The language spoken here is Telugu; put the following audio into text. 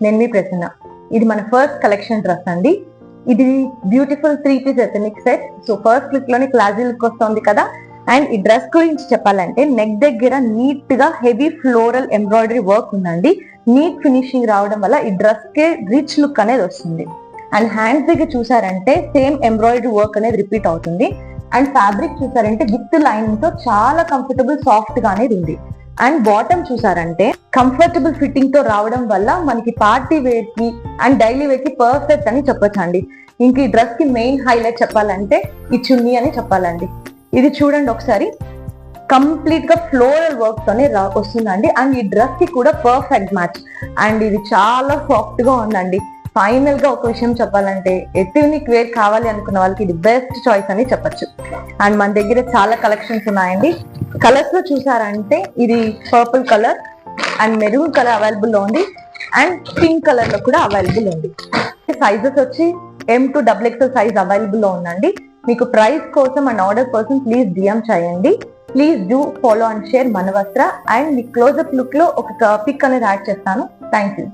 నేను మీ ప్రసన్న. ఇది మన ఫస్ట్ కలెక్షన్ డ్రెస్ అండి. ఇది beautiful 3-piece ethnic set. So first look లోనే క్లాసీ లుక్ వస్తుంది కదా. అండ్ ఈ డ్రెస్ గురించి చెప్పాలంటే నెక్ దగ్గర నీట్ గా హెవీ ఫ్లోరల్ ఎంబ్రాయిడరీ వర్క్ ఉందండి. నీట్ ఫినిషింగ్ రావడం వల్ల ఈ డ్రెస్ కి రిచ్ లుక్ అనేది వస్తుంది. అండ్ హ్యాండ్స్ దగ్గర చూసారంటే సేమ్ ఎంబ్రాయిడరీ వర్క్ అనేది రిపీట్ అవుతుంది. అండ్ ఫ్యాబ్రిక్ చూసారంటే విత్ లైనింగ్ తో చాలా కంఫర్టబుల్ సాఫ్ట్ గా అనేది ఉంది. అండ్ బాటమ్ చూసారంటే కంఫర్టబుల్ ఫిట్టింగ్ తో రావడం వల్ల మనకి పార్టీ వేర్ కి అండ్ డైలీ వేర్ కి పర్ఫెక్ట్ అని చెప్పొచ్చండి. ఇంక ఈ డ్రెస్ కి మెయిన్ హైలైట్ చెప్పాలంటే ఈ చున్నీ అని చెప్పాలండి. ఇది చూడండి ఒకసారి, కంప్లీట్ గా ఫ్లోరల్ వర్క్ తోనే వస్తుందండి. అండ్ ఈ డ్రెస్ కి కూడా పర్ఫెక్ట్ మ్యాచ్. అండ్ ఇది చాలా సాఫ్ట్ గా ఉందండి. ఫైనల్ గా ఒక విషయం చెప్పాలంటే ఎథనిక్ వేర్ కావాలి అనుకున్న వాళ్ళకి ఇది బెస్ట్ చాయిస్ అని చెప్పొచ్చు. అండ్ మన దగ్గర చాలా కలెక్షన్స్ ఉన్నాయండి. కలర్స్ లో చూసారంటే ఇది purple colour and maroon colour available లో ఉంది. అండ్ పింక్ కలర్ లో కూడా అవైలబుల్ ఉంది. సైజెస్ వచ్చి M to XXL size available లో ఉందండి. మీకు ప్రైస్ కోసం అండ్ ఆర్డర్ కోసం ప్లీజ్ DM చేయండి. Please do follow and share మన వస్త్ర. అండ్ మీ క్లోజప్ లుక్ లో ఒక పిక్ అనేది యాడ్ చేస్తాను. Thank you.